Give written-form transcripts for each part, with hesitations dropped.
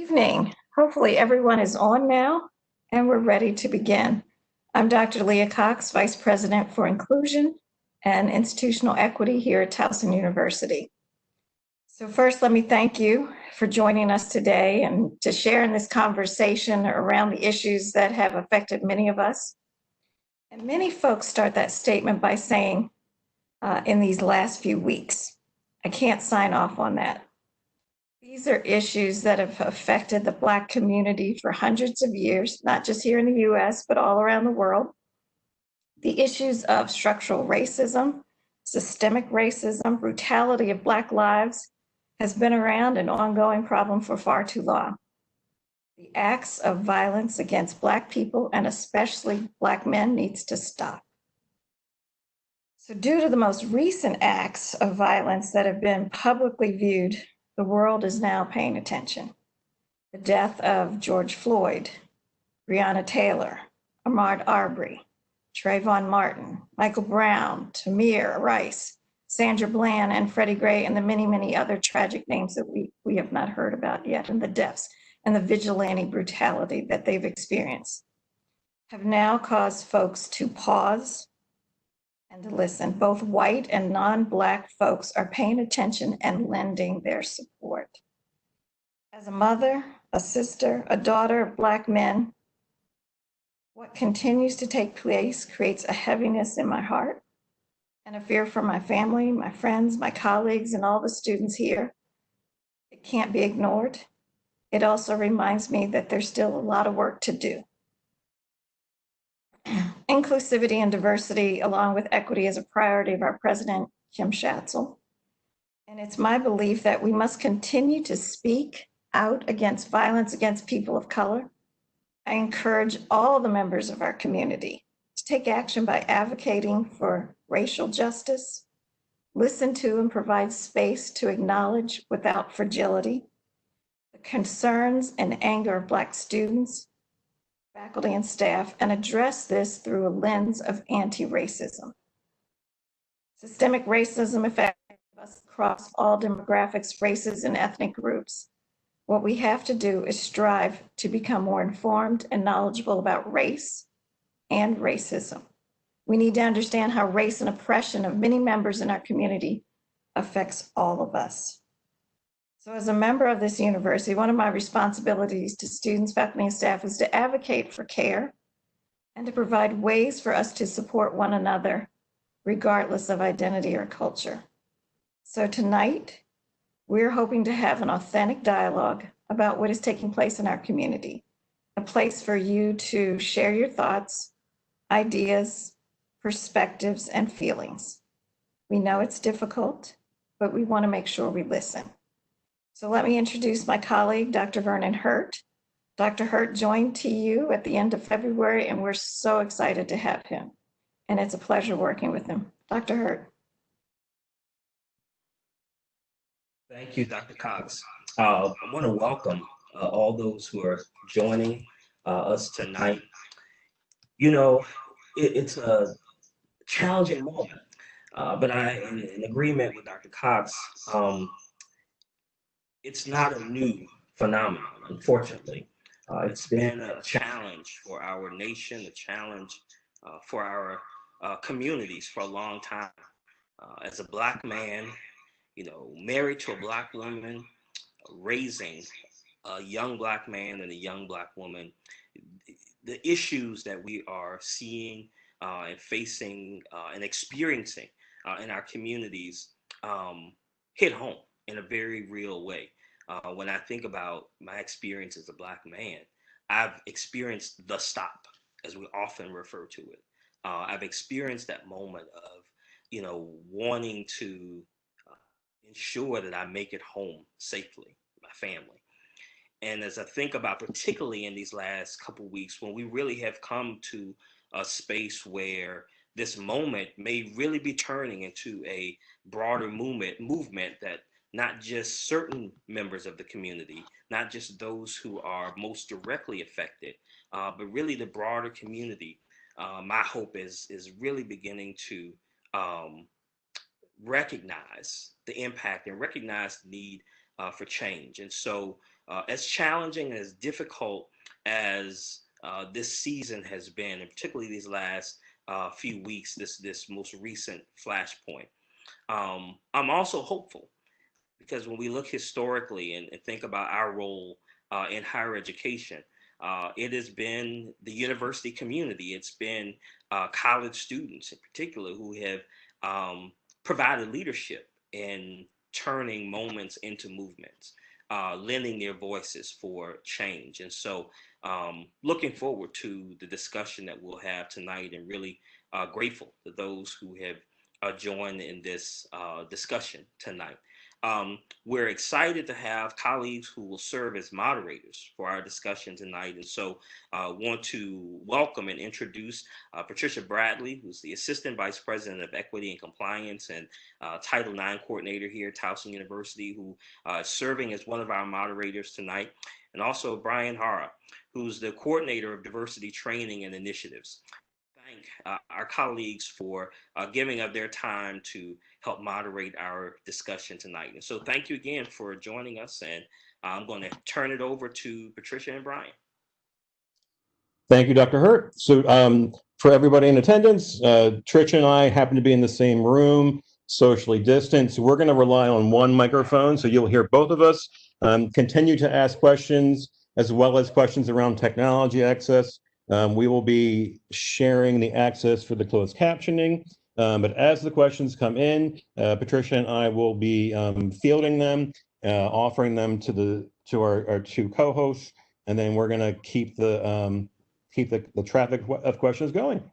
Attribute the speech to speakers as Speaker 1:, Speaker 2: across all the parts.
Speaker 1: Evening. Hopefully everyone is on now and we're ready to begin. I'm Dr. Leah Cox, Vice President for Inclusion and Institutional Equity here at Towson University. So first, let me thank you for joining us today and to share in this conversation around the issues that have affected many of us. And many folks start that statement by saying, in these last few weeks, I can't sign off on that. These are issues that have affected the Black community for hundreds of years, not just here in the US, but all around the world. The issues of structural racism, systemic racism, brutality of Black lives has been around an ongoing problem for far too long. The acts of violence against Black people, and especially Black men, needs to stop. So due to the most recent acts of violence that have been publicly viewed, the world is now paying attention. The death of George Floyd, Breonna Taylor, Ahmaud Arbery, Trayvon Martin, Michael Brown, Tamir Rice, Sandra Bland, and Freddie Gray, and the many, many other tragic names that we have not heard about yet, and the deaths and the vigilante brutality that they've experienced have now caused folks to pause and to listen. Both white and non-Black folks are paying attention and lending their support. As a mother, a sister, a daughter of Black men, what continues to take place creates a heaviness in my heart and a fear for my family, my friends, my colleagues, and all the students here. It can't be ignored. It also reminds me that there's still a lot of work to do. Inclusivity and diversity, along with equity, is a priority of our president, Kim Schatz. And it's my belief that we must continue to speak out against violence against people of color. I encourage all the members of our community to take action by advocating for racial justice, listen to and provide space to acknowledge without fragility the concerns and anger of Black students, faculty, and staff, and address this through a lens of anti-racism. Systemic racism affects us across all demographics, races, and ethnic groups. What we have to do is strive to become more informed and knowledgeable about race and racism. We need to understand how race and oppression of many members in our community affects all of us. So as a member of this university, one of my responsibilities to students, faculty, and staff is to advocate for care and to provide ways for us to support one another, regardless of identity or culture. So tonight, we're hoping to have an authentic dialogue about what is taking place in our community, a place for you to share your thoughts, ideas, perspectives, and feelings. We know it's difficult, but we want to make sure we listen. So let me introduce my colleague, Dr. Vernon Hurte. Dr. Hurte joined TU at the end of February, and we're so excited to have him. And it's a pleasure working with him. Dr. Hurte.
Speaker 2: Thank you, Dr. Cox. I want to welcome all those who are joining us tonight. You know, it's a challenging moment, but in agreement with Dr. Cox, it's not a new phenomenon, unfortunately. It's been a challenge for our nation, a challenge for our communities for a long time. As a Black man, married to a Black woman, raising a young Black man and a young Black woman, the issues that we are seeing and facing and experiencing in our communities hit home in a very real way. When I think about my experience as a Black man, I've experienced the stop, as we often refer to it. I've experienced that moment of, wanting to ensure that I make it home safely, my family. And as I think about, particularly in these last couple of weeks, when we really have come to a space where this moment may really be turning into a broader movement that not just certain members of the community, not just those who are most directly affected, but really the broader community. My hope is really beginning to recognize the impact and recognize the need for change. And so As challenging and as difficult as this season has been, and particularly these last few weeks, this most recent flashpoint, I'm also hopeful because when we look historically and think about our role in higher education, it has been the university community. It's been college students in particular who have provided leadership in turning moments into movements, lending their voices for change. And so looking forward to the discussion that we'll have tonight, and really grateful to those who have joined in this discussion tonight. We're excited to have colleagues who will serve as moderators for our discussion tonight. And so want to welcome and introduce Patricia Bradley, who's the Assistant Vice President of Equity and Compliance and Title IX Coordinator here at Towson University, who is serving as one of our moderators tonight. And also Brian Hara, who's the Coordinator of Diversity Training and Initiatives. Thank our colleagues for giving up their time to help moderate our discussion tonight. And so thank you again for joining us, and I'm going to turn it over to Patricia and Brian.
Speaker 3: Thank you, Dr. Hurte. So for everybody in attendance, Trish and I happen to be in the same room, socially distanced. So we're going to rely on one microphone, so you'll hear both of us. Continue to ask questions, as well as questions around technology access. We will be sharing the access for the closed captioning, but as the questions come in, Patricia and I will be fielding them, offering them to our two co-hosts, and then we're going to keep the traffic of questions going.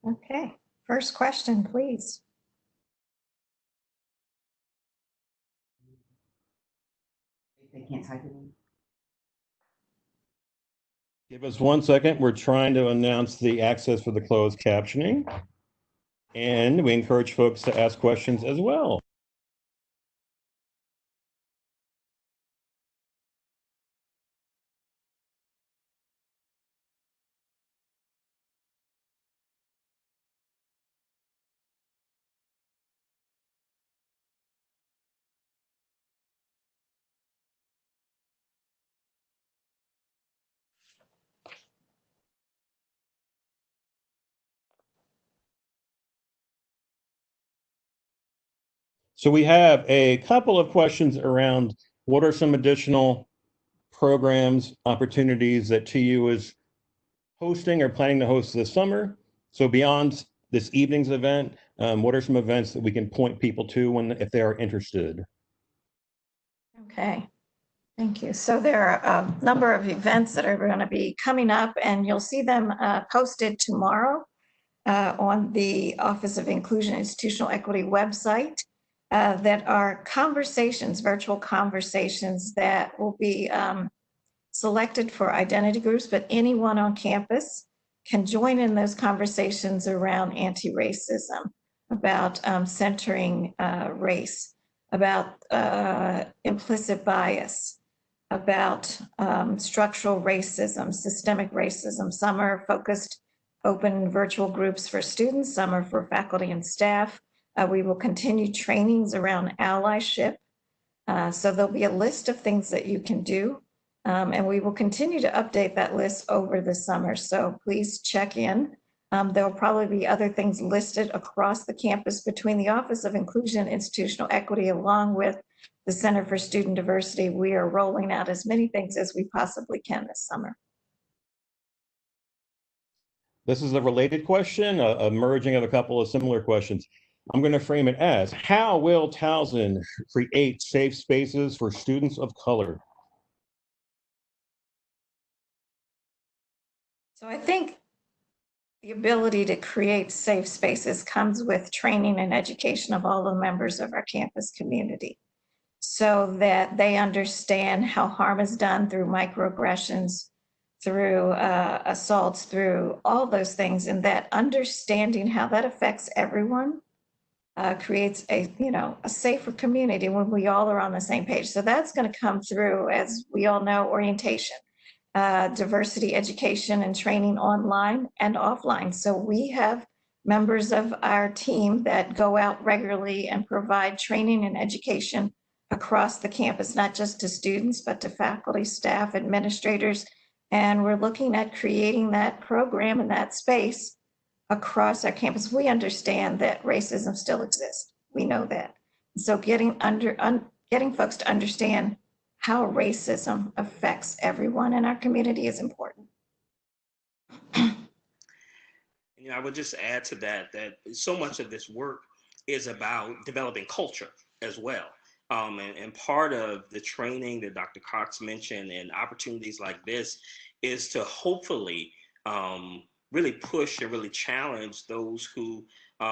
Speaker 1: Okay, first question, please.
Speaker 4: They can't type it in.
Speaker 3: Give us 1 second. We're trying to announce the access for the closed captioning, and we encourage folks to ask questions as well. So we have a couple of questions around what are some additional programs, opportunities that TU is hosting or planning to host this summer. So beyond this evening's event, what are some events that we can point people to if they are interested?
Speaker 1: Okay, thank you. So there are a number of events that are going to be coming up, and you'll see them posted tomorrow on the Office of Inclusion Institutional Equity website. That are conversations, virtual conversations that will be selected for identity groups, but anyone on campus can join in those conversations around anti-racism, about centering race, about implicit bias, about structural racism, systemic racism. Some are focused open virtual groups for students, some are for faculty and staff. We will continue trainings around allyship. So there'll be a list of things that you can do. And we will continue to update that list over the summer. So please check in. There will probably be other things listed across the campus between the Office of Inclusion and Institutional Equity, along with the Center for Student Diversity. We are rolling out as many things as we possibly can this summer.
Speaker 3: This is a related question, a merging of a couple of similar questions. I'm going to frame it as, how will Towson create safe spaces for students of color?
Speaker 1: So I think the ability to create safe spaces comes with training and education of all the members of our campus community, so that they understand how harm is done through microaggressions, through assaults, through all those things, and that understanding how that affects everyone creates a safer community when we all are on the same page. So that's going to come through, as we all know, orientation, diversity education and training online and offline. So we have members of our team that go out regularly and provide training and education across the campus, not just to students, but to faculty, staff, administrators. And we're looking at creating that program in that space across our campus. We understand that racism still exists. We know that. So getting folks to understand how racism affects everyone in our community is important.
Speaker 2: I would just add to that so much of this work is about developing culture as well. And part of the training that Dr. Cox mentioned and opportunities like this is to hopefully really push and really challenge those who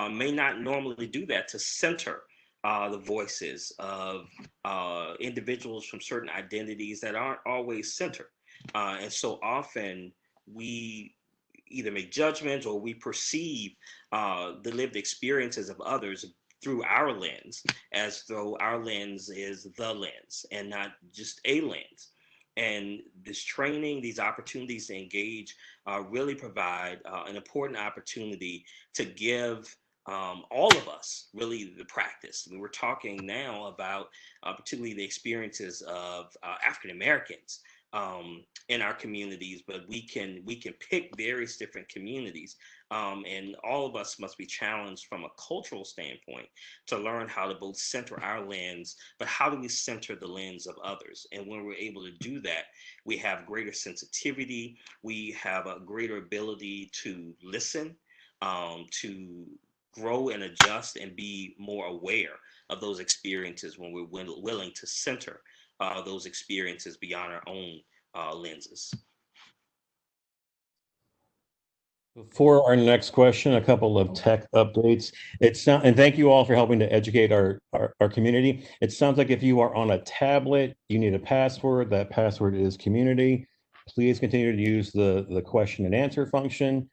Speaker 2: may not normally do that, to center the voices of individuals from certain identities that aren't always centered. And so often we either make judgments or we perceive the lived experiences of others through our lens, as though our lens is the lens and not just a lens. And this training, these opportunities to engage really provide an important opportunity to give all of us really the practice. We're talking now about particularly the experiences of African Americans in our communities, but we can pick various different communities, and all of us must be challenged from a cultural standpoint to learn how to both center our lens, but how do we center the lens of others? And when we're able to do that, we have greater sensitivity, we have a greater ability to listen, to grow and adjust and be more aware of those experiences when we're willing to center those experiences beyond our own lenses.
Speaker 3: Before our next question, a couple of tech updates. And thank you all for helping to educate our community. It sounds like if you are on a tablet, you need a password. That password is community. Please continue to use the question and answer function.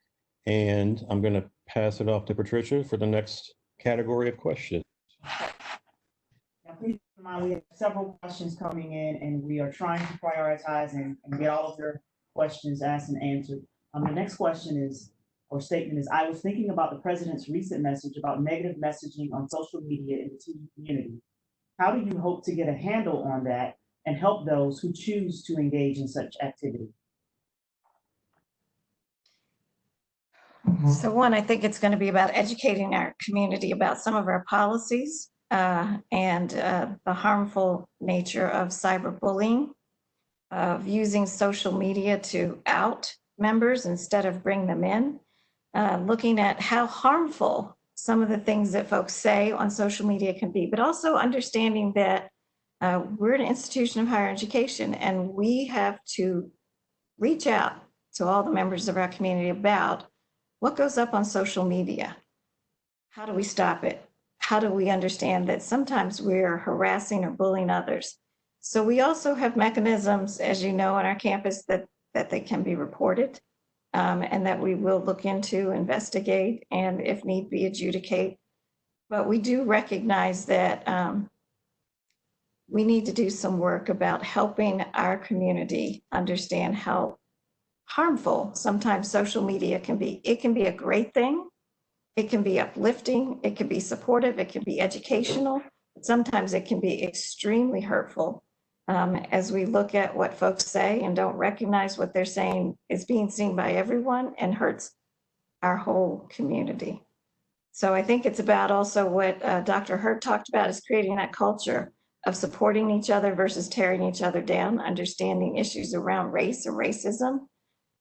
Speaker 3: And I'm going to pass it off to Patricia for the next category of questions.
Speaker 4: Now, please keep in mind, we have several questions coming in, and we are trying to prioritize and get all of your questions asked and answered. The next question is, or statement is, I was thinking about the president's recent message about negative messaging on social media in the TU community. How do you hope to get a handle on that and help those who choose to engage in such activity?
Speaker 1: So one, I think it's going to be about educating our community about some of our policies and the harmful nature of cyberbullying, of using social media to out members instead of bring them in, looking at how harmful some of the things that folks say on social media can be, but also understanding that we're an institution of higher education and we have to reach out to all the members of our community about what goes up on social media. How do we stop it? How do we understand that sometimes we're harassing or bullying others? So we also have mechanisms, as you know, on our campus that they can be reported and that we will look into, investigate, and if need be, adjudicate. But we do recognize that we need to do some work about helping our community understand how harmful sometimes social media can be. It can be a great thing. It can be uplifting. It can be supportive. It can be educational. Sometimes it can be extremely hurtful as we look at what folks say and don't recognize what they're saying is being seen by everyone and hurts our whole community. So I think it's about also what Dr. Hurte talked about, is creating that culture of supporting each other versus tearing each other down, understanding issues around race or racism,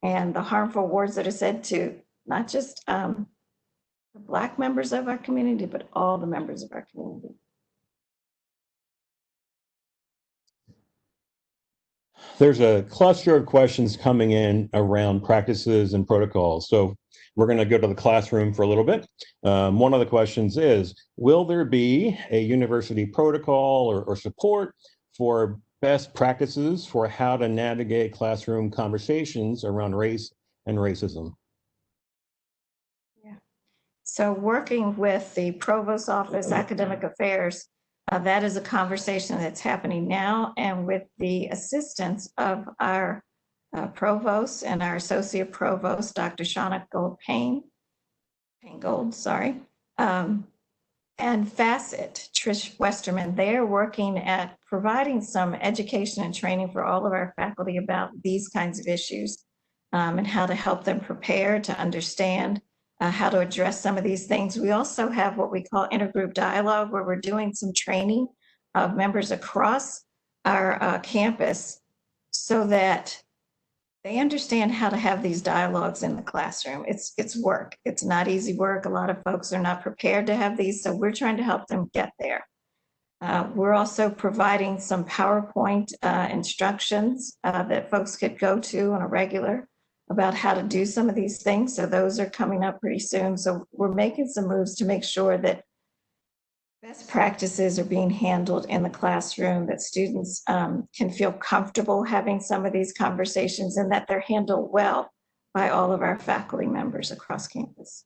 Speaker 1: and the harmful words that are said to not just the Black members of our community, but all the members of our community.
Speaker 3: There's a cluster of questions coming in around practices and protocols. So we're going to go to the classroom for a little bit. One of the questions is, will there be a university protocol or support for best practices for how to navigate classroom conversations around race and racism?
Speaker 1: So working with the Provosts Office, Academic Affairs, that is a conversation that's happening now, and with the assistance of our provost and our associate provost, Dr. Shauna Gold, sorry, and Facet, Trish Westerman, they're working at providing some education and training for all of our faculty about these kinds of issues, and how to help them prepare to understand how to address some of these things. We also have what we call intergroup dialogue, where we're doing some training of members across our campus so that they understand how to have these dialogues in the classroom. It's work. It's not easy work. A lot of folks are not prepared to have these, so we're trying to help them get there. We're also providing some PowerPoint instructions that folks could go to on a regular about how to do some of these things. So those are coming up pretty soon. So we're making some moves to make sure that best practices are being handled in the classroom, that students can feel comfortable having some of these conversations, and that they're handled well by all of our faculty members across campus.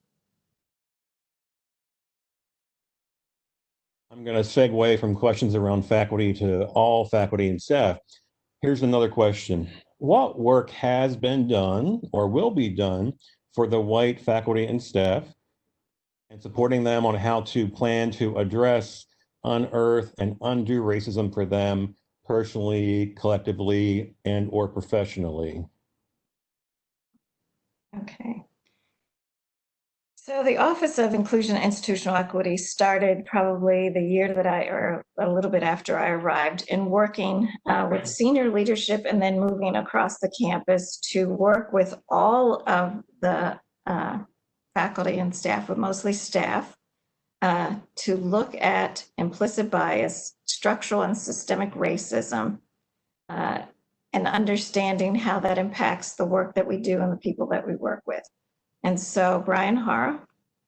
Speaker 3: I'm going to segue from questions around faculty to all faculty and staff. Here's another question. What work has been done or will be done for the white faculty and staff, and supporting them on how to plan to address, unearth, and undo racism for them personally, collectively, and or professionally?
Speaker 1: Okay. So the Office of Inclusion and Institutional Equity started probably the year that or a little bit after I arrived, in working with senior leadership and then moving across the campus to work with all of the faculty and staff, but mostly staff, to look at implicit bias, structural and systemic racism, and understanding how that impacts the work that we do and the people that we work with. And so Brian Hara,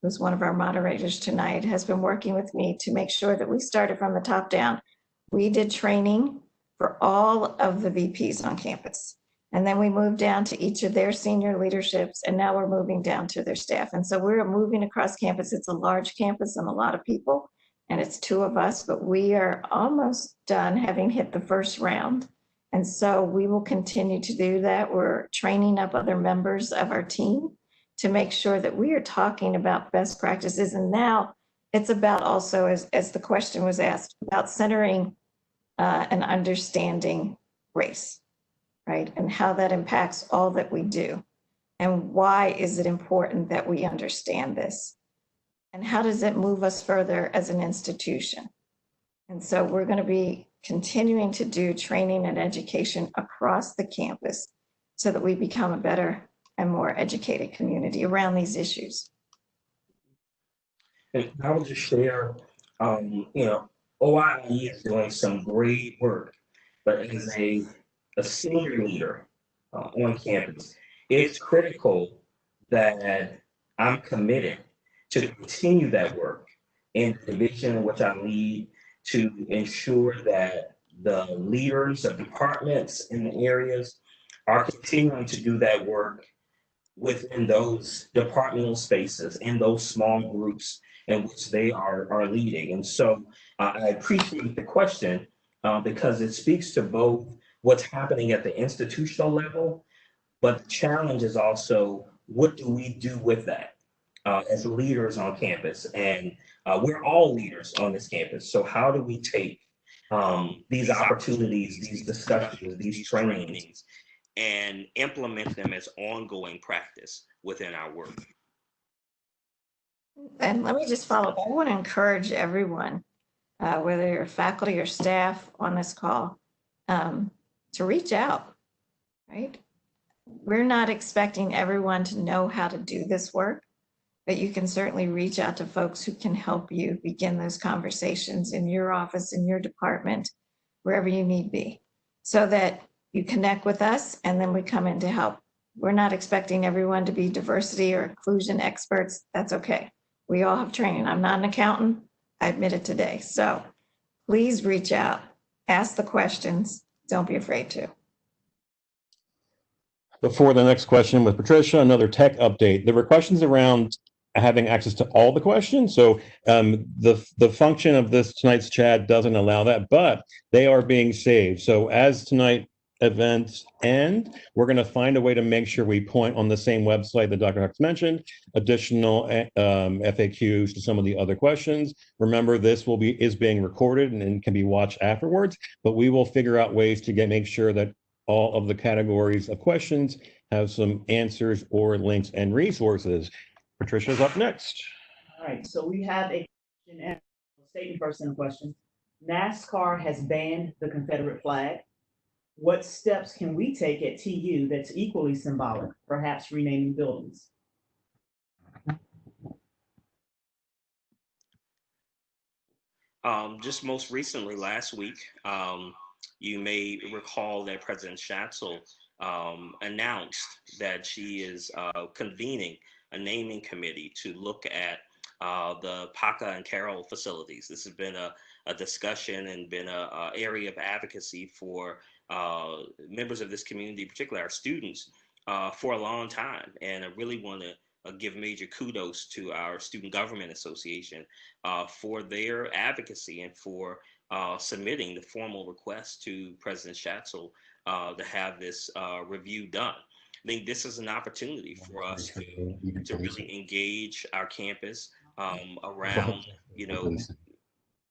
Speaker 1: who's one of our moderators tonight, has been working with me to make sure that we started from the top down. We did training for all of the VPs on campus. And then we moved down to each of their senior leaderships, and now we're moving down to their staff. And so we're moving across campus. It's a large campus and a lot of people, and it's 2 of us, but we are almost done having hit the first round. And so we will continue to do that. We're training up other members of our team to make sure that we are talking about best practices. And now it's about also, as the question was asked, about centering and understanding race, right? And how that impacts all that we do. And why is it important that we understand this? And how does it move us further as an institution? And so we're going to be continuing to do training and education across the campus so that we become a better and more educated community around these issues.
Speaker 2: And I will just share, OIE is doing some great work, but as a senior leader on campus, it's critical that I'm committed to continue that work in the division in which I lead, to ensure that the leaders of departments in the areas are continuing to do that work within those departmental spaces, in those small groups in which they are leading. And so I appreciate the question because it speaks to both what's happening at the institutional level, but the challenge is also, what do we do with that as leaders on campus? And we're all leaders on this campus. So how do we take these opportunities, these discussions, these trainings, and implement them as ongoing practice within our work?
Speaker 1: And let me just follow up. I want to encourage everyone, whether you're faculty or staff on this call, to reach out, right? We're not expecting everyone to know how to do this work, but you can certainly reach out to folks who can help you begin those conversations in your office, in your department, wherever you need be, so that you connect with us and then we come in to help. We're not expecting everyone to be diversity or inclusion experts. That's okay. We all have training. I'm not an accountant. I admit it today. So please reach out, ask the questions. Don't be afraid to.
Speaker 3: Before the next question with Patricia, another tech update. There were questions around having access to all the questions. So the function of this tonight's chat doesn't allow that, but they are being saved. So as tonight events end, we're going to find a way to make sure we point on the same website that Dr. Hux mentioned, additional FAQs to some of the other questions. Remember, this is being recorded and can be watched afterwards, but we will figure out ways to make sure that all of the categories of questions have some answers or links and resources. Patricia's up next.
Speaker 4: All right, so we have a question and statement first in a question. NASCAR has banned the Confederate flag. What steps can we take at TU that's equally symbolic, perhaps renaming buildings?
Speaker 2: Just most recently, last week, you may recall that President Schatz announced that she is convening a naming committee to look at the PACA and Carroll facilities. This has been a discussion and been an area of advocacy for members of this community, particularly our students, for a long time. And I really want to give major kudos to our Student Government Association for their advocacy and for submitting the formal request to President Schatz to have this review done. I think this is an opportunity for us to really engage our campus around,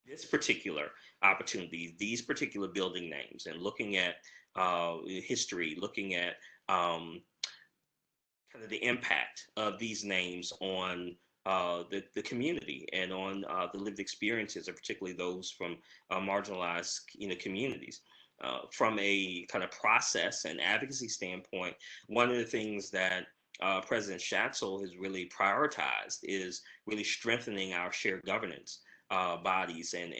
Speaker 2: this particular opportunity, these particular building names, and looking at history, looking at kind of the impact of these names on the community and on the lived experiences, and particularly those from marginalized communities. From a kind of process and advocacy standpoint, one of the things that President Schatz has really prioritized is really strengthening our shared governance bodies and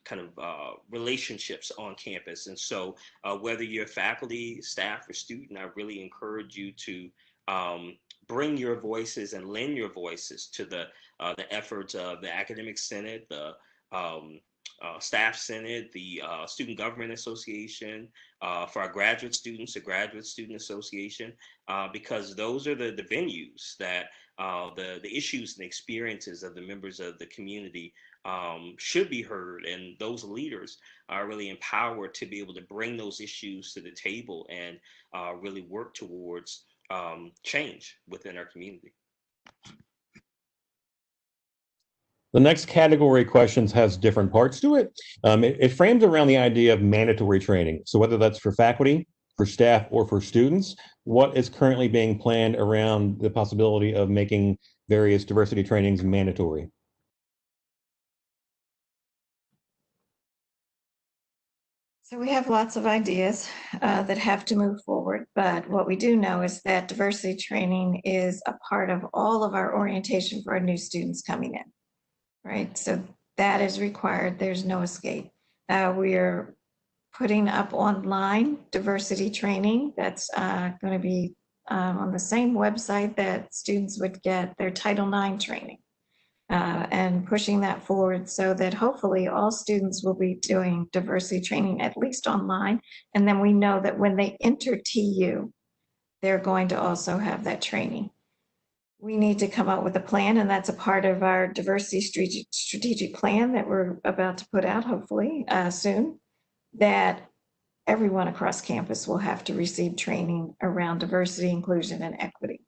Speaker 2: kind of relationships on campus. And so whether you're faculty, staff, or student, I really encourage you to bring your voices and lend your voices to the efforts of the Academic Senate, the Staff Senate, the Student Government Association, for our graduate students, the Graduate Student Association, because those are the venues that the issues and experiences of the members of the community should be heard, and those leaders are really empowered to be able to bring those issues to the table and really work towards change within our community.
Speaker 3: The next category of questions has different parts to it. It frames around the idea of mandatory training. So whether that's for faculty, for staff, or for students, what is currently being planned around the possibility of making various diversity trainings mandatory?
Speaker 1: So we have lots of ideas that have to move forward, but what we do know is that diversity training is a part of all of our orientation for our new students coming in, right? So that is required. There's no escape. We are putting up online diversity training that's going to be on the same website that students would get their Title IX training. And pushing that forward so that hopefully all students will be doing diversity training at least online. And then we know that when they enter TU, they're going to also have that training. We need to come up with a plan, and that's a part of our diversity strategic plan that we're about to put out hopefully soon, that everyone across campus will have to receive training around diversity, inclusion, and equity.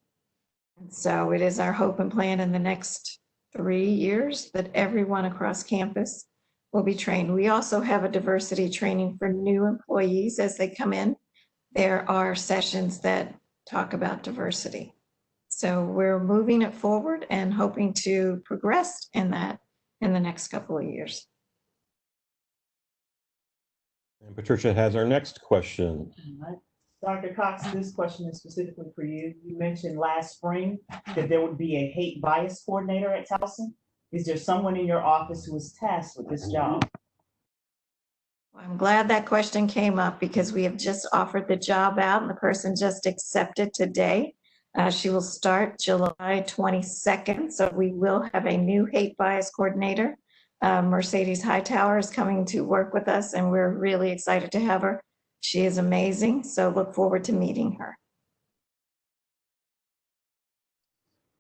Speaker 1: And so it is our hope and plan in the next 3 years that everyone across campus will be trained. We also have a diversity training for new employees as they come in. There are sessions that talk about diversity. So we're moving it forward and hoping to progress in that in the next couple of years.
Speaker 3: And Patricia has our next question.
Speaker 4: Dr. Cox, this question is specifically for you. You mentioned last spring that there would be a hate bias coordinator at Towson. Is there someone in your office who is tasked with this job?
Speaker 1: Well, I'm glad that question came up because we have just offered the job out and the person just accepted today. She will start July 22nd, so we will have a new hate bias coordinator. Mercedes Hightower is coming to work with us, and we're really excited to have her. She is amazing, so look forward to meeting her.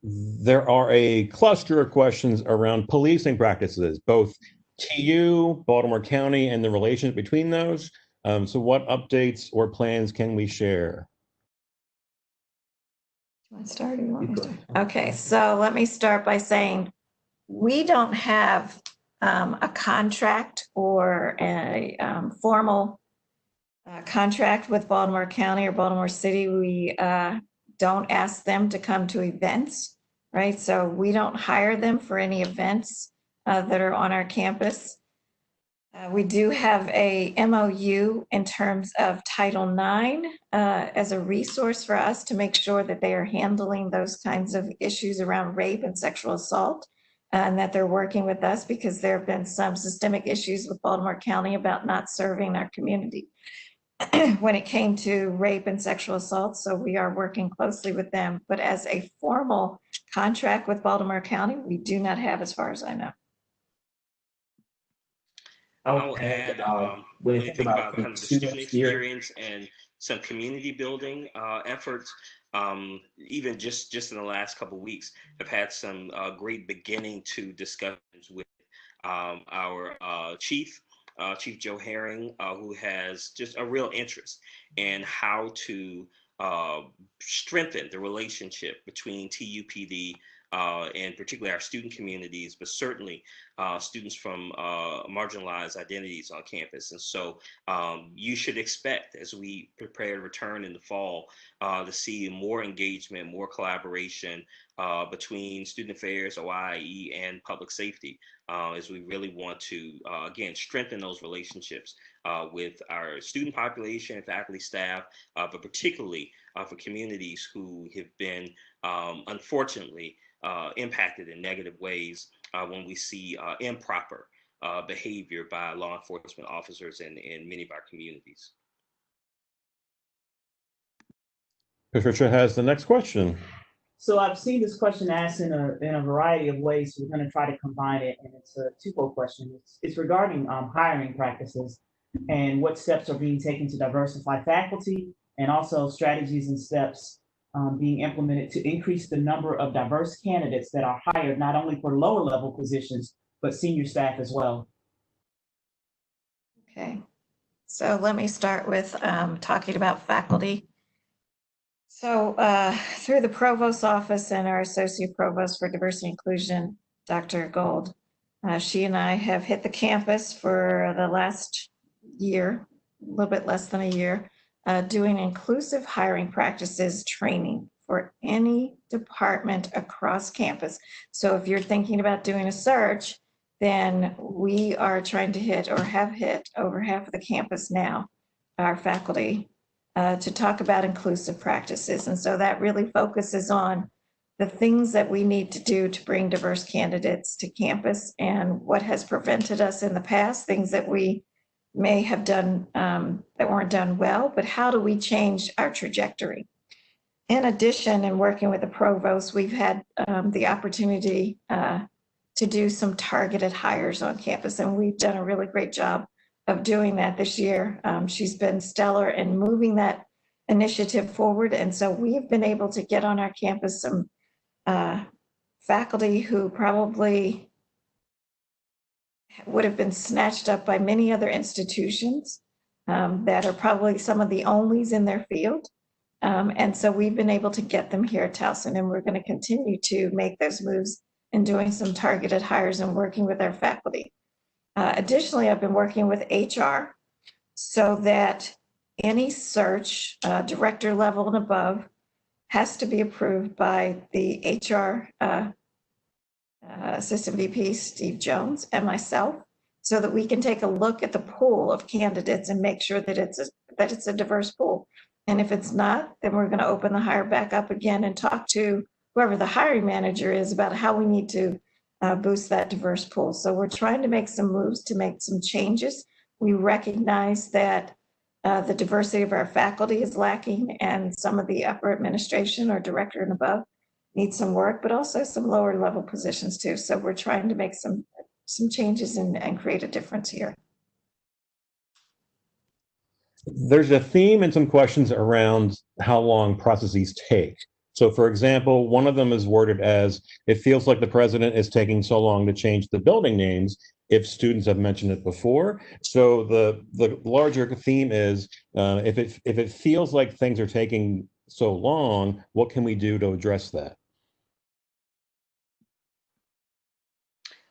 Speaker 3: There are a cluster of questions around policing practices, both TU, Baltimore County, and the relations between those. So what updates or plans can we share?
Speaker 1: You want to start or you want me to start? Okay, so let me start by saying we don't have a contract or a formal contract with Baltimore County or Baltimore City. We don't ask them to come to events, right? So we don't hire them for any events that are on our campus. We do have a MOU in terms of Title IX as a resource for us to make sure that they are handling those kinds of issues around rape and sexual assault, and that they're working with us because there have been some systemic issues with Baltimore County about not serving our community when it came to rape and sexual assault. So we are working closely with them. But as a formal contract with Baltimore County, we do not have, as far as I know.
Speaker 2: I'll add, when you think about kind of the student experience and some community building efforts, even just in the last couple of weeks, I've had some great beginning to discussions with our Chief Joe Herring, who has just a real interest in how to strengthen the relationship between TUPD and particularly our student communities, but certainly students from marginalized identities on campus. And so you should expect, as we prepare to return in the fall, to see more engagement, more collaboration between student affairs, OIE, and public safety, as we really want to, again, strengthen those relationships with our student population, faculty, staff, but particularly for communities who have been, unfortunately, impacted in negative ways when we see improper behavior by law enforcement officers in many of our communities.
Speaker 3: Patricia has the next question.
Speaker 4: So I've seen this question asked in a variety of ways. So we're going to try to combine it, and it's a twofold question. It's regarding hiring practices and what steps are being taken to diversify faculty, and also strategies and steps being implemented to increase the number of diverse candidates that are hired, not only for lower level positions, but senior staff as well.
Speaker 1: Okay, so let me start with talking about faculty. So through the Provosts Office and our Associate Provost for Diversity and Inclusion, Dr. Gold, she and I have hit the campus for the last year, a little bit less than a year, doing inclusive hiring practices training for any department across campus. So if you're thinking about doing a search, then we are trying to hit or have hit over half of the campus now, our faculty, to talk about inclusive practices. And so that really focuses on the things that we need to do to bring diverse candidates to campus and what has prevented us in the past, things that we may have done that weren't done well, but how do we change our trajectory? In addition, in working with the provost, we've had the opportunity to do some targeted hires on campus, and we've done a really great job of doing that this year. She's been stellar in moving that initiative forward, and so we've been able to get on our campus some faculty who probably would have been snatched up by many other institutions that are probably some of the onlys in their field. And so we've been able to get them here at Towson, and we're going to continue to make those moves and doing some targeted hires and working with our faculty. Additionally, I've been working with HR so that any search, director level and above, has to be approved by the HR Assistant VP, Steve Jones, and myself, so that we can take a look at the pool of candidates and make sure that it's a diverse pool. And if it's not, then we're going to open the hire back up again and talk to whoever the hiring manager is about how we need to boost that diverse pool. So we're trying to make some moves to make some changes. We recognize that the diversity of our faculty is lacking, and some of the upper administration or director and above need some work, but also some lower level positions too. So we're trying to make some changes and create a difference here.
Speaker 3: There's a theme and some questions around how long processes take. So for example, one of them is worded as, it feels like the president is taking so long to change the building names if students have mentioned it before. So the larger theme is, if it feels like things are taking so long, what can we do to address that?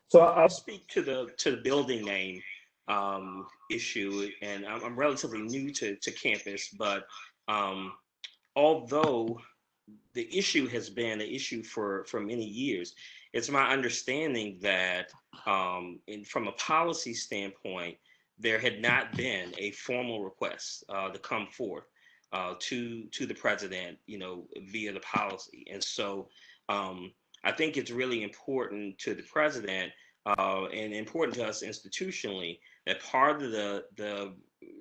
Speaker 2: So I'll speak to the building name issue, and I'm relatively new to campus, but although the issue has been an issue for many years, it's my understanding that from a policy standpoint, there had not been a formal request to come forth to the president, via the policy, and so. I think it's really important to the president and important to us institutionally that part of the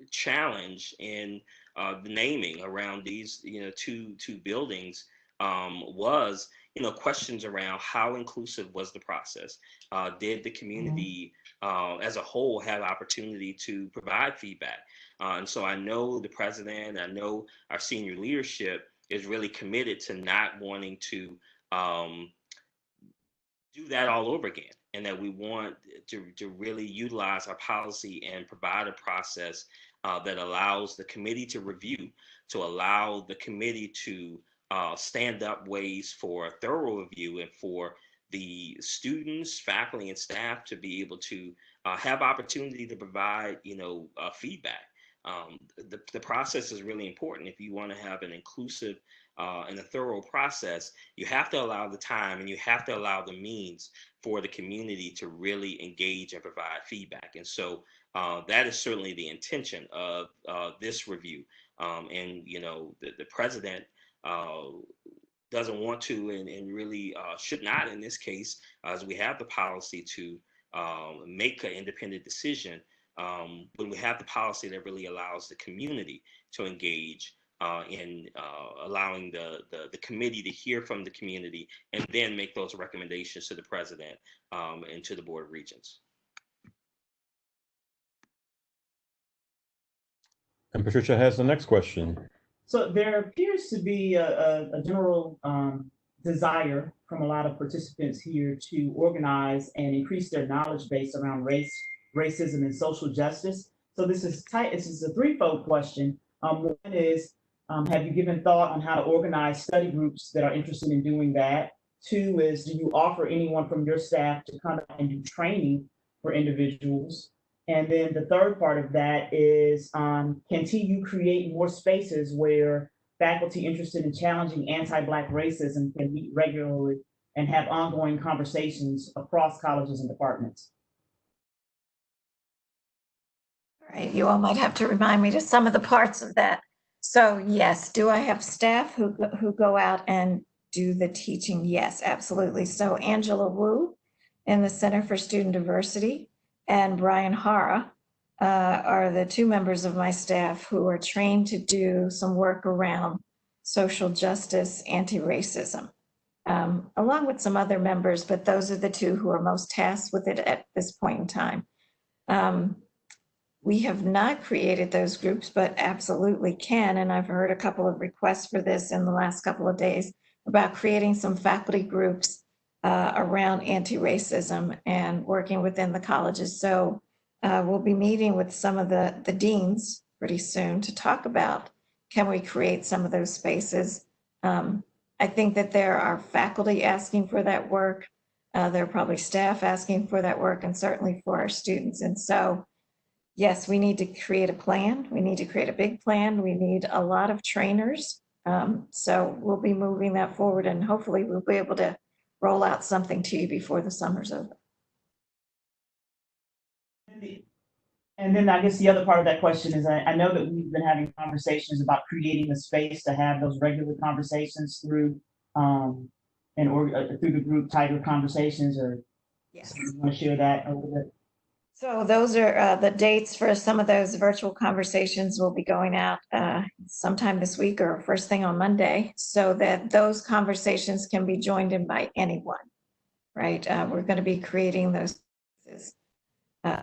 Speaker 2: challenge in the naming around these two buildings was questions around how inclusive was the process. Did the community as a whole have opportunity to provide feedback? And so I know the president, I know our senior leadership is really committed to not wanting to do that all over again, and that we want to really utilize our policy and provide a process that allows the committee to review, to allow the committee to stand up ways for a thorough review, and for the students, faculty, and staff to be able to have opportunity to provide feedback. The process is really important. If you want to have an inclusive and a thorough process, you have to allow the time and you have to allow the means for the community to really engage and provide feedback. And so that is certainly the intention of this review. And the president doesn't want to, and really should not in this case, as we have the policy to make an independent decision. When we have the policy that really allows the community to engage in allowing the committee to hear from the community and then make those recommendations to the president and to the Board of Regents.
Speaker 3: And Patricia has the next question.
Speaker 4: So there appears to be a general desire from a lot of participants here to organize and increase their knowledge base around race, racism, and social justice. So this is a threefold question. One is, have you given thought on how to organize study groups that are interested in doing that? Two is, do you offer anyone from your staff to come and do training for individuals? And then the third part of that is, can TU create more spaces where faculty interested in challenging anti-Black racism can meet regularly and have ongoing conversations across colleges and departments?
Speaker 1: All right, you all might have to remind me to some of the parts of that. So yes, do I have staff who go out and do the teaching? Yes, absolutely. So Angela Wu in the Center for Student Diversity and Brian Hara are the two members of my staff who are trained to do some work around social justice, anti-racism, along with some other members, but those are the two who are most tasked with it at this point in time. We have not created those groups, but absolutely can. And I've heard a couple of requests for this in the last couple of days about creating some faculty groups around anti-racism and working within the colleges. So we'll be meeting with some of the deans pretty soon to talk about, can we create some of those spaces? I think that there are faculty asking for that work. There are probably staff asking for that work, and certainly for our students. And so yes, we need to create a plan. We need to create a big plan. We need a lot of trainers. So we'll be moving that forward, and hopefully we'll be able to roll out something to you before the summer's over.
Speaker 4: And then I guess the other part of that question is, I know that we've been having conversations about creating a space to have those regular conversations through through the group titled conversations, or
Speaker 1: yes.
Speaker 4: You want to share that a little bit?
Speaker 1: So those are the dates for some of those virtual conversations will be going out sometime this week or first thing on Monday, so that those conversations can be joined in by anyone, right? We're going to be creating those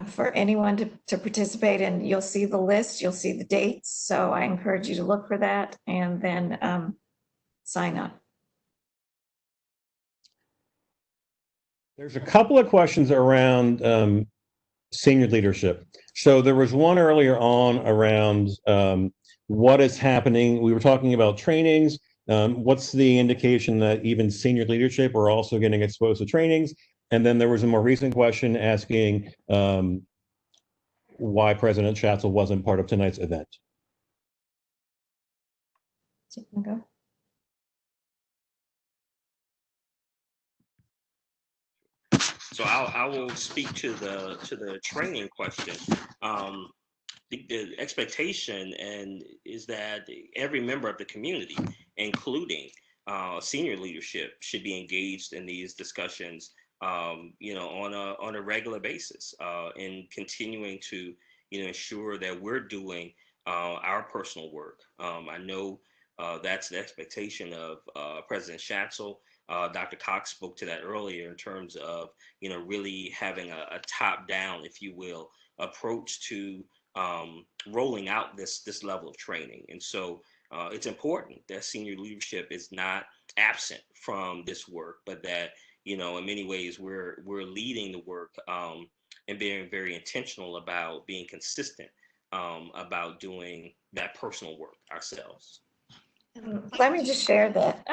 Speaker 1: for anyone to participate, and you'll see the list, you'll see the dates. So I encourage you to look for that and then sign up.
Speaker 3: There's a couple of questions around senior leadership. So there was one earlier on around what is happening. We were talking about trainings. What's the indication that even senior leadership are also getting exposed to trainings? And then there was a more recent question asking why President Schatz wasn't part of tonight's event.
Speaker 1: Go.
Speaker 2: So I will speak to the training question. The expectation is that every member of the community, including senior leadership, should be engaged in these discussions, on a regular basis, and continuing to ensure that we're doing our personal work. I know that's the expectation of President Schatz. Dr. Cox spoke to that earlier in terms of really having a top-down, if you will, approach to rolling out this level of training. And so it's important that senior leadership is not absent from this work, but that in many ways we're leading the work, and being very intentional about being consistent about doing that personal work ourselves.
Speaker 1: Let me just share that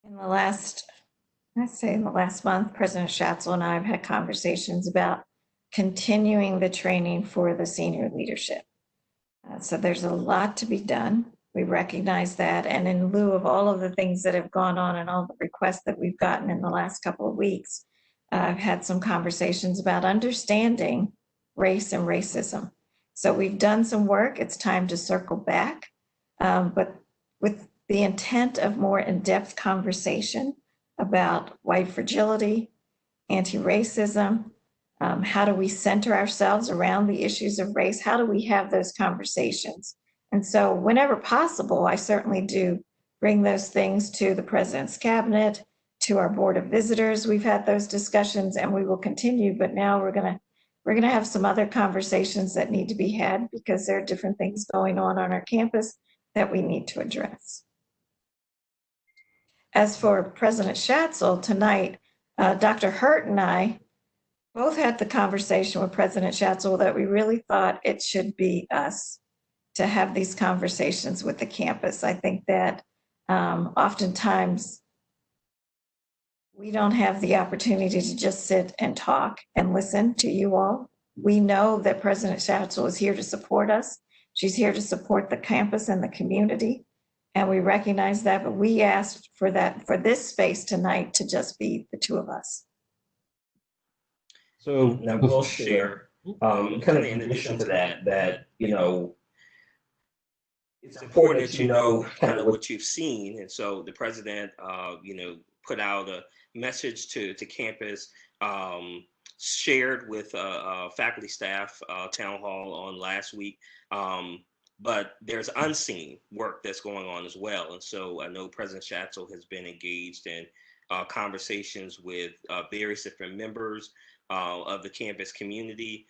Speaker 1: in the last month, President Schatz and I have had conversations about continuing the training for the senior leadership. So there's a lot to be done. We recognize that. And in lieu of all of the things that have gone on and all the requests that we've gotten in the last couple of weeks, I've had some conversations about understanding race and racism. So we've done some work. It's time to circle back, but with the intent of more in-depth conversation about white fragility, anti-racism, how do we center ourselves around the issues of race? How do we have those conversations? And so whenever possible, I certainly do bring those things to the president's cabinet, to our board of visitors. We've had those discussions and we will continue, but now we're gonna have some other conversations that need to be had because there are different things going on our campus that we need to address. As for President Schatz tonight, Dr. Hurte and I both had the conversation with President Schatz that we really thought it should be us to have these conversations with the campus. I think that oftentimes we don't have the opportunity to just sit and talk and listen to you all. We know that President Schatz is here to support us. She's here to support the campus and the community. And we recognize that, but we asked for this space tonight to just be the two of us.
Speaker 2: So now we'll share, kind of in addition to that, it's important that you know kind of what you've seen. And so the president, put out a message to campus, shared with faculty staff town hall on last week. But there's unseen work that's going on as well. And so I know President Schatz has been engaged in conversations with various different members of the campus community,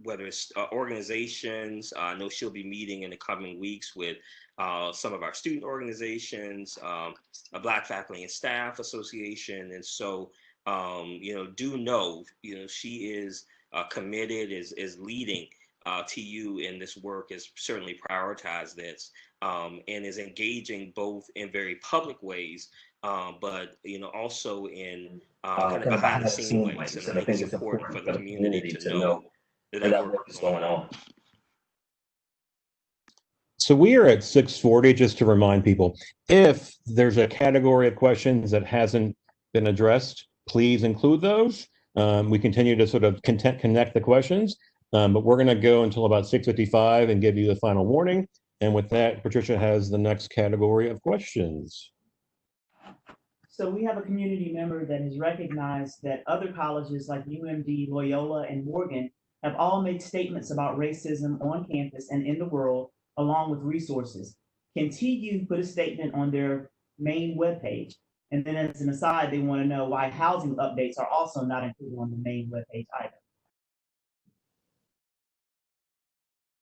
Speaker 2: whether it's organizations. I know she'll be meeting in the coming weeks with some of our student organizations, a Black Faculty and Staff Association. And so, do know, she is committed, is leading TU in this work, is certainly prioritized this, and is engaging both in very public ways, but also in kind of behind the scene ways. And I think it's important for the community to know that work is going on.
Speaker 3: So we are at 6:40, just to remind people, if there's a category of questions that hasn't been addressed, please include those. We continue to sort of connect the questions. But we're going to go until about 6:55 and give you the final warning. And with that, Patricia has the next category of questions.
Speaker 4: So we have a community member that has recognized that other colleges like UMD, Loyola, and Morgan have all made statements about racism on campus and in the world, along with resources. Can TU put a statement on their main webpage? And then as an aside, they want to know why housing updates are also not included on the main webpage either.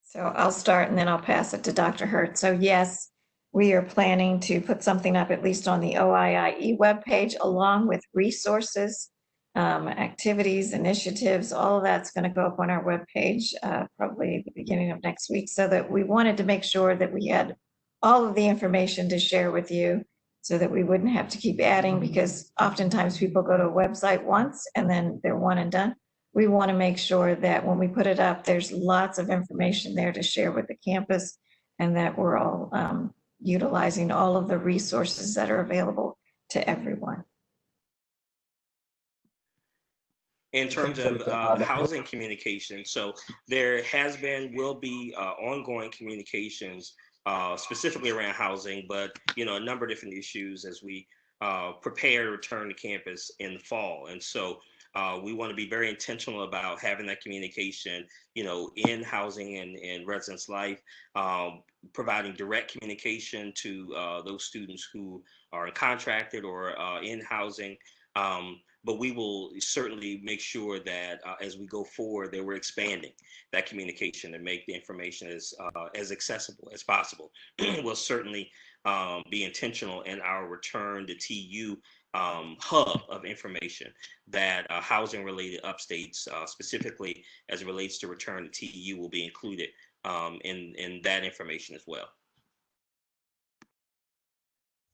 Speaker 4: So
Speaker 1: I'll start and then I'll pass it to Dr. Hurte. So yes, We are planning to put something up at least on the OIIE webpage, along with resources, activities, initiatives. All of that's going to go up on our webpage probably at the beginning of next week, so that we wanted to make sure that we had all of the information to share with you, so that we wouldn't have to keep adding, because oftentimes people go to a website once and then they're one and done. We want to make sure that when we put it up, there's lots of information there to share with the campus, and that we're all utilizing all of the resources that are available to everyone.
Speaker 2: In terms of housing communication, so there has been, will be ongoing communications specifically around housing, but a number of different issues as we prepare to return to campus in the fall. And so we want to be very intentional about having that communication, in housing and residence life, providing direct communication to those students who are contracted or in housing. But we will certainly make sure that as we go forward, that we're expanding that communication and make the information as accessible as possible. We'll certainly be intentional in our return to TU hub of information, that housing related updates, specifically as it relates to return to TU, will be included in that information as well.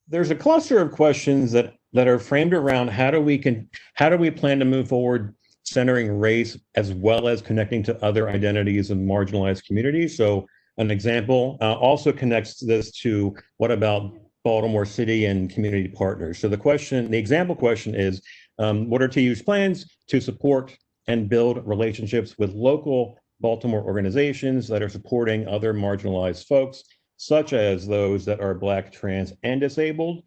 Speaker 3: There's a cluster of questions that are framed around how do we plan to move forward centering race as well as connecting to other identities and marginalized communities. So an example also connects this to what about Baltimore City and community partners. So the example question is, what are TU's plans to support and build relationships with local Baltimore organizations that are supporting other marginalized folks, such as those that are Black, trans, and disabled?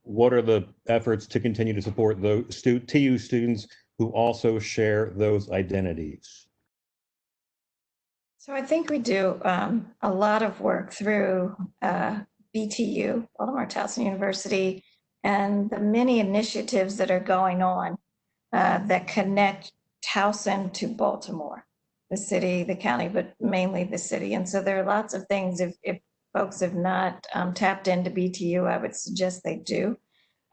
Speaker 3: What are the efforts to continue to support those TU students who also share those identities?
Speaker 1: So I think we do a lot of work through BTU, Baltimore Towson University, and the many initiatives that are going on that connect Towson to Baltimore, the city, the county, but mainly the city. And so there are lots of things. If folks have not tapped into BTU, I would suggest they do.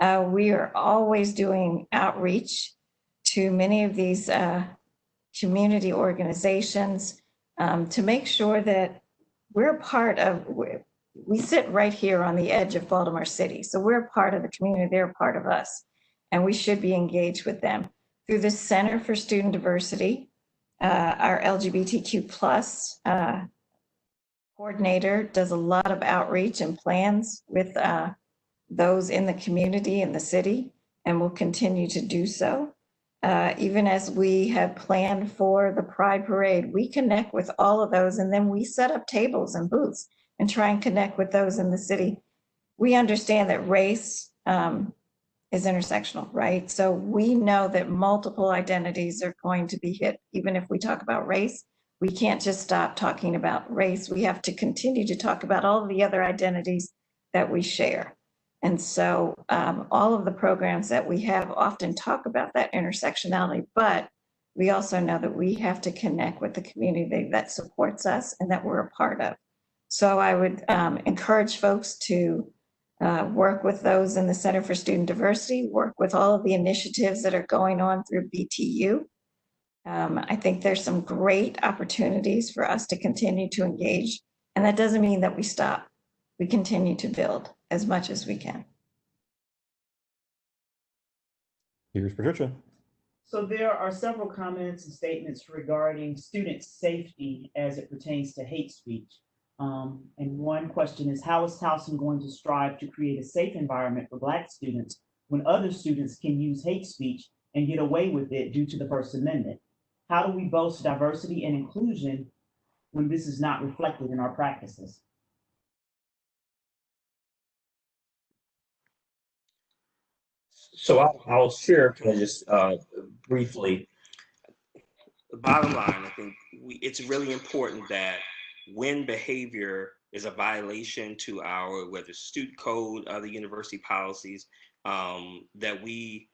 Speaker 1: We are always doing outreach to many of these community organizations to make sure that we're part of, we sit right here on the edge of Baltimore City. So we're part of the community, they're part of us, and we should be engaged with them. Through the Center for Student Diversity, our LGBTQ plus coordinator does a lot of outreach and plans with those in the community in the city, and will continue to do so. Even as we have planned for the Pride Parade, we connect with all of those, and then we set up tables and booths and try and connect with those in the city. We understand that race is intersectional, right? So we know that multiple identities are going to be hit. Even if we talk about race, we can't just stop talking about race. We have to continue to talk about all of the other identities that we share. And so all of the programs that we have often talk about that intersectionality, but we also know that we have to connect with the community that supports us and that we're a part of. So I would encourage folks to work with those in the Center for Student Diversity, work with all of the initiatives that are going on through BTU. I think there's some great opportunities for us to continue to engage, and that doesn't mean that we stop. We continue to build as much as we can.
Speaker 3: Here's Patricia.
Speaker 4: So there are several comments and statements regarding student safety as it pertains to hate speech. And one question is, how is Towson going to strive to create a safe environment for Black students when other students can use hate speech and get away with it due to the First Amendment? How do we boast diversity and inclusion when this is not reflected in our practices?
Speaker 2: So I'll share kind of just briefly. The bottom line, I think it's really important that when behavior is a violation to our, whether student code, other university policies, that we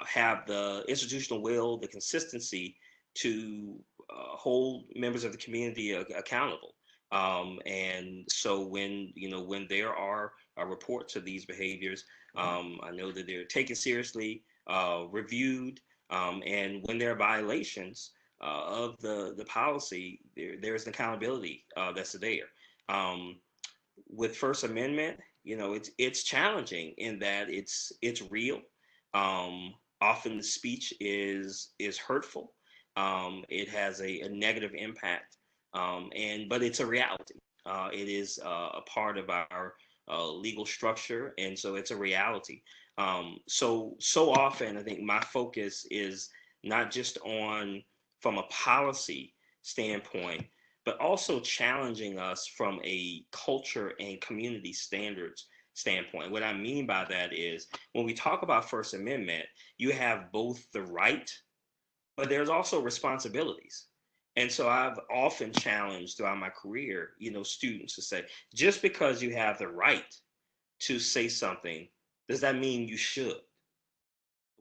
Speaker 2: have the institutional will, the consistency to hold members of the community accountable. And so when there are reports of these behaviors, I know that they're taken seriously, reviewed, and when there are violations of the policy, there's an accountability that's there. With First Amendment, it's challenging in that it's real. Often the speech is hurtful. It has a negative impact, but it's a reality. It is a part of our legal structure, and so it's a reality. So often, I think my focus is not just on from a policy standpoint, but also challenging us from a culture and community standards standpoint. What I mean by that is when we talk about First Amendment, you have both the right, but there's also responsibilities. And so I've often challenged throughout my career, students to say, just because you have the right to say something, does that mean you should?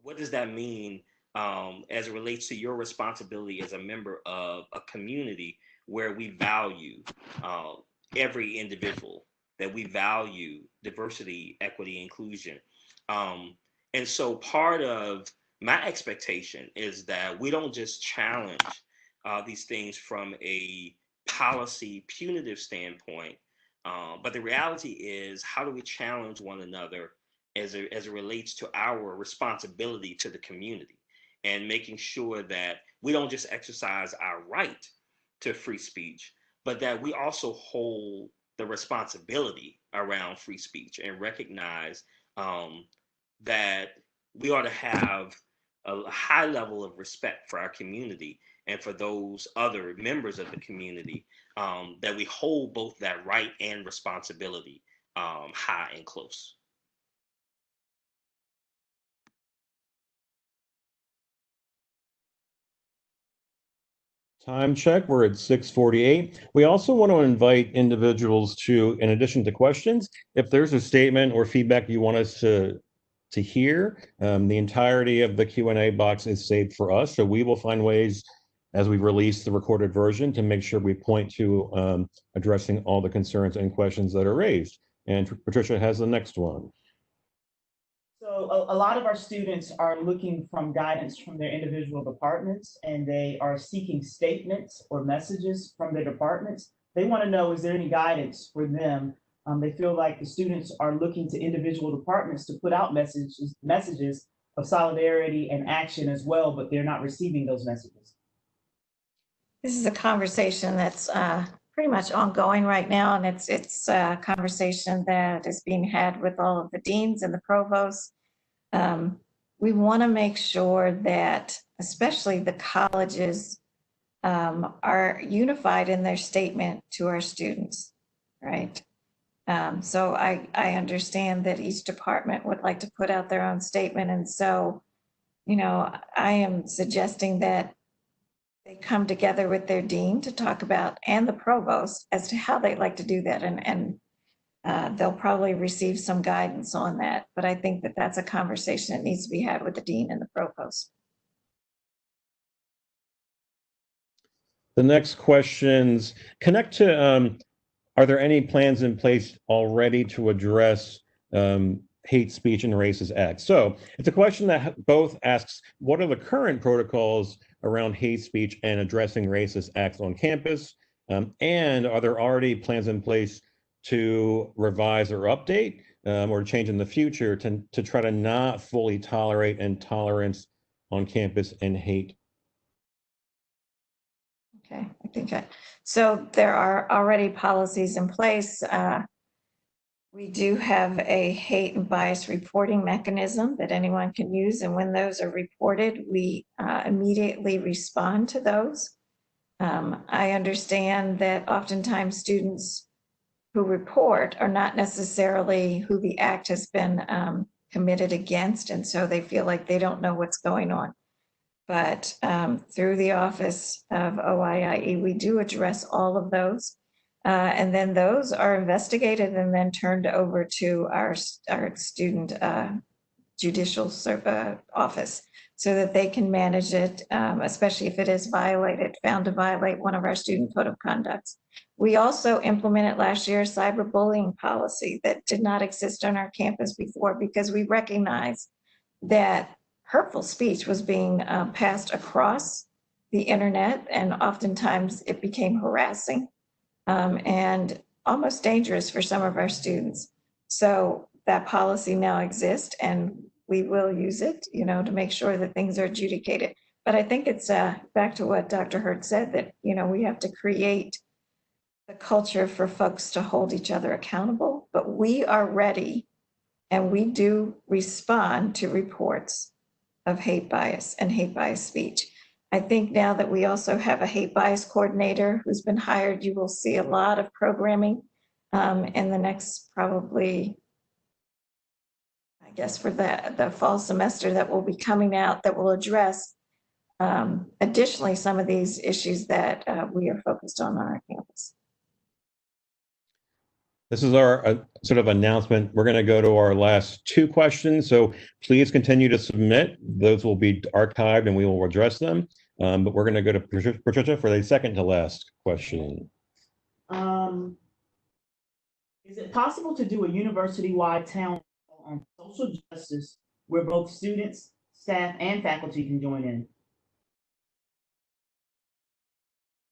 Speaker 2: What does that mean as it relates to your responsibility as a member of a community where we value every individual, that we value diversity, equity, inclusion? And so part of my expectation is that we don't just challenge these things from a policy punitive standpoint, but the reality is, how do we challenge one another as it relates to our responsibility to the community, and making sure that we don't just exercise our right to free speech, but that we also hold the responsibility around free speech and recognize that we ought to have a high level of respect for our community and for those other members of the community, that we hold both that right and responsibility high and close.
Speaker 3: Time check, we're at 6:48. We also want to invite individuals to, in addition to questions, if there's a statement or feedback you want us to hear, the entirety of the Q&A box is saved for us. So we will find ways as we release the recorded version to make sure we point to addressing all the concerns and questions that are raised. And Patricia has the next one.
Speaker 4: So a lot of our students are looking from guidance from their individual departments, and they are seeking statements or messages from their departments. They want to know, is there any guidance for them? They feel like the students are looking to individual departments to put out messages of solidarity and action as well, but they're not receiving those messages.
Speaker 1: This is a conversation that's pretty much ongoing right now, and it's a conversation that is being had with all of the deans and the provosts. We want to make sure that especially the colleges are unified in their statement to our students, right? So I understand that each department would like to put out their own statement, and so, I am suggesting that they come together with their dean to talk about, and the provost, as to how they'd like to do that, and they'll probably receive some guidance on that. But I think that that's a conversation that needs to be had with the dean and the provost.
Speaker 3: The next questions connect to, are there any plans in place already to address hate speech and racist acts? So it's a question that both asks, what are the current protocols around hate speech and addressing racist acts on campus? And are there already plans in place to revise or update or change in the future to try to not fully tolerate intolerance on campus and hate?
Speaker 1: Okay, so there are already policies in place. We do have a hate and bias reporting mechanism that anyone can use, and when those are reported, we immediately respond to those. I understand that oftentimes students who report are not necessarily who the act has been committed against, and so they feel like they don't know what's going on. But through the Office of OIIE, we do address all of those. And then those are investigated and then turned over to our student judicial office. so that they can manage it, especially if it is found to violate one of our student code of conducts. We also implemented last year a cyberbullying policy that did not exist on our campus before, because we recognized that hurtful speech was being passed across the internet, and oftentimes it became harassing and almost dangerous for some of our students. So that policy now exists, and we will use it, to make sure that things are adjudicated. But I think it's back to what Dr. Hurte said, that, we have to create the culture for folks to hold each other accountable. But we are ready, and we do respond to reports of hate bias and hate bias speech. I think now that we also have a hate bias coordinator who's been hired, you will see a lot of programming in the next probably, I guess, for the fall semester that will be coming out, that will address additionally some of these issues that we are focused on our campus.
Speaker 3: This is our sort of announcement. We're going to go to our last two questions. So please continue to submit. Those will be archived and we will address them. But we're going to go to Patricia for the second to last question.
Speaker 4: Is it possible to do a university-wide town hall on social justice where both students, staff, and faculty can join in?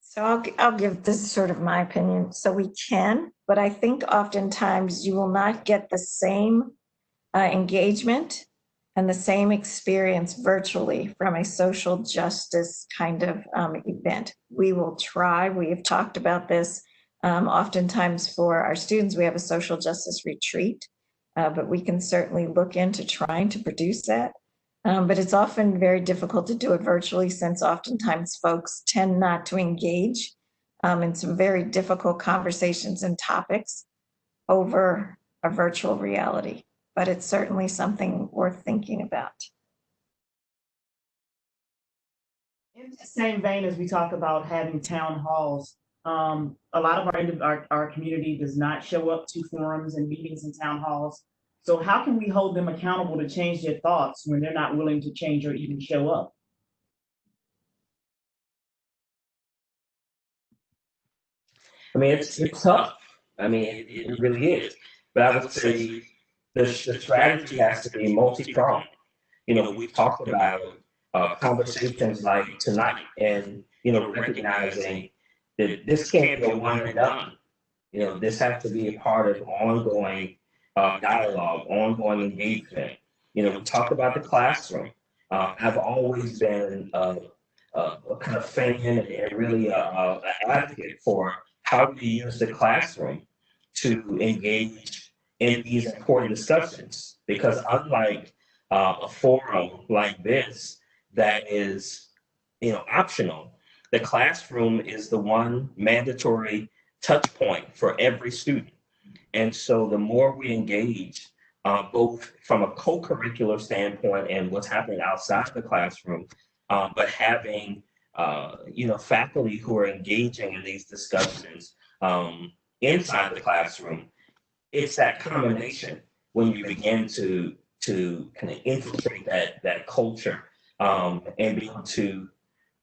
Speaker 1: So I'll give, this is sort of my opinion. So we can, but I think oftentimes you will not get the same engagement and the same experience virtually from a social justice kind of event. We will try, we have talked about this. Oftentimes for our students, we have a social justice retreat, but we can certainly look into trying to produce that. But it's often very difficult to do it virtually, since oftentimes folks tend not to engage in some very difficult conversations and topics over a virtual reality. But it's certainly something worth thinking about.
Speaker 4: In the same vein as we talk about having town halls, a lot of our community does not show up to forums and meetings and town halls. So how can we hold them accountable to change their thoughts when they're not willing to change or even show up?
Speaker 2: I mean, it's tough. I mean, it really is. But I would say the strategy has to be multi-pronged. We've talked about conversations like tonight, and recognizing that this can't be a one and done. This has to be a part of ongoing dialogue, ongoing engagement. We talked about the classroom. I've always been a kind of fan and really an advocate for how do you use the classroom to engage in these important discussions, because unlike a forum like this that is optional, the classroom is the one mandatory touch point for every student. And so the more we engage, both from a co-curricular standpoint and what's happening outside the classroom, but having faculty who are engaging in these discussions inside the classroom, it's that combination when you begin to kind of infiltrate that culture and be able to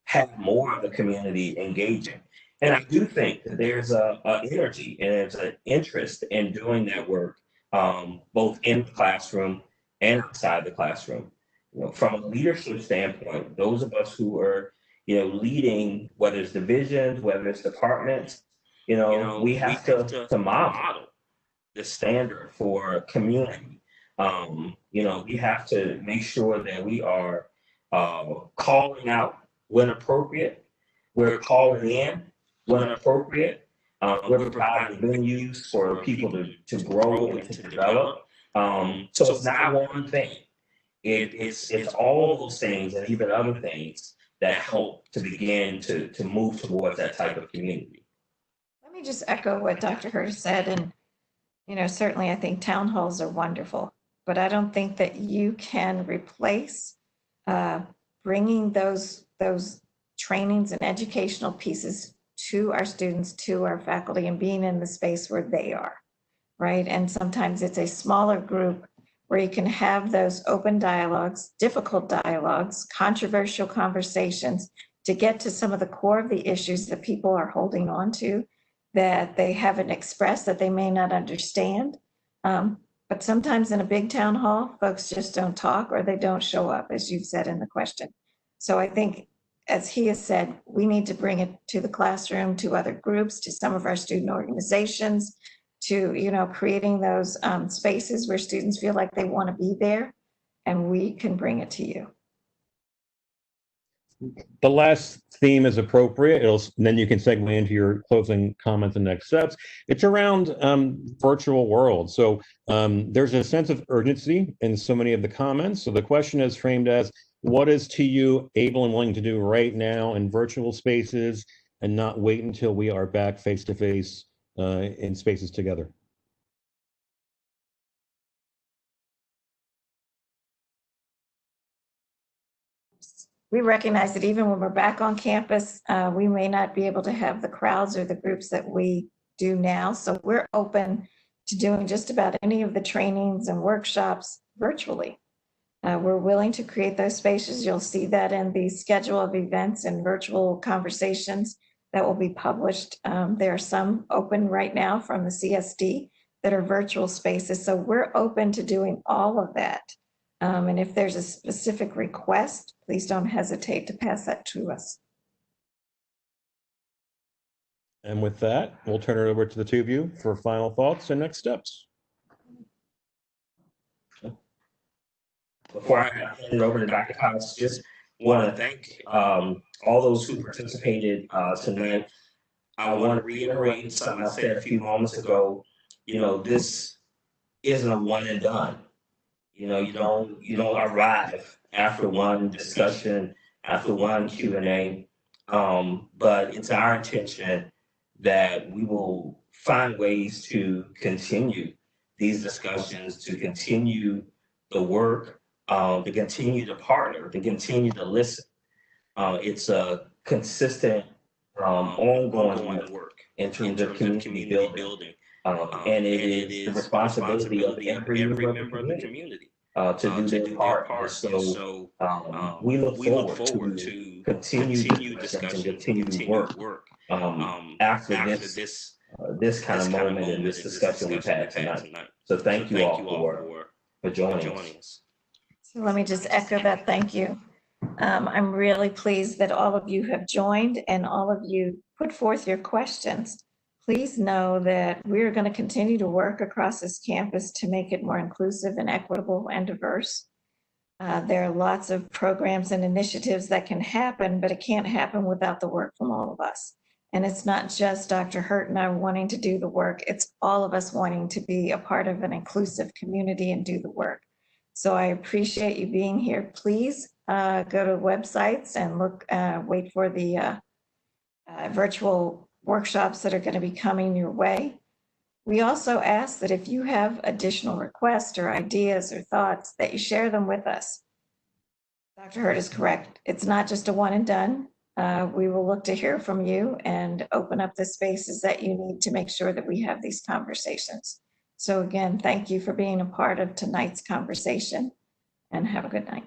Speaker 2: have more of the community engaging. And I do think that there's a energy and there's an interest in doing that work, both in the classroom and outside the classroom. From a leadership standpoint, those of us who are leading, whether it's divisions, whether it's departments, we have to model the standard for community. We have to make sure that we are calling out when appropriate, we're calling in when appropriate, we're providing venues for people to grow and to develop. So it's not one thing. It's all those things and even other things that help to begin to move towards that type of community.
Speaker 1: Let me just echo what Dr. Hurte said. And, certainly I think town halls are wonderful, but I don't think that you can replace bringing those trainings and educational pieces to our students, to our faculty, and being in the space where they are, right? And sometimes it's a smaller group where you can have those open dialogues, difficult dialogues, controversial conversations to get to some of the core of the issues that people are holding on to, that they haven't expressed, that they may not understand. But sometimes in a big town hall, folks just don't talk or they don't show up, as you've said in the question. So I think, as he has said, we need to bring it to the classroom, to other groups, to some of our student organizations, to, you know, creating those spaces where students feel like they want to be there, and we can bring it to you.
Speaker 3: The last theme is appropriate. Then you can segue into your closing comments and next steps. It's around virtual world. So there's a sense of urgency in so many of the comments. So the question is framed as, what is TU able and willing to do right now in virtual spaces and not wait until we are back face-to-face in spaces together?
Speaker 1: We recognize that even when we're back on campus, we may not be able to have the crowds or the groups that we do now. So we're open to doing just about any of the trainings and workshops virtually. We're willing to create those spaces. You'll see that in the schedule of events and virtual conversations that will be published. There are some open right now from the CSD that are virtual spaces. So we're open to doing all of that. And if there's a specific request, please don't hesitate to pass that to us.
Speaker 3: And with that, we'll turn it over to the two of you for final thoughts and next steps.
Speaker 2: Before I hand it over to Dr. Cox, just want to thank all those who participated tonight. I want to reiterate something I said a few moments ago. You know, this isn't a one and done. You know, you don't arrive after one discussion, after one Q&A. But it's our intention that we will find ways to continue these discussions, to continue the work, to continue to partner, to continue to listen. It's a consistent, ongoing work in terms of community building. And it is the responsibility of every member of the community to do their part. So we look forward to continue discussion, continue work after this kind of moment and this discussion we've had tonight. So thank you all for joining us.
Speaker 1: So let me just echo that thank you. I'm really pleased that all of you have joined and all of you put forth your questions. Please know that we're going to continue to work across this campus to make it more inclusive and equitable and diverse. There are lots of programs and initiatives that can happen, but it can't happen without the work from all of us. And it's not just Dr. Hurte and I wanting to do the work, it's all of us wanting to be a part of an inclusive community and do the work. So I appreciate you being here. Please go to websites and look, wait for the virtual workshops that are going to be coming your way. We also ask that if you have additional requests or ideas or thoughts, that you share them with us. Dr. Hurte is correct. It's not just a one and done. We will look to hear from you and open up the spaces that you need to make sure that we have these conversations. So again, thank you for being a part of tonight's conversation and have a good night.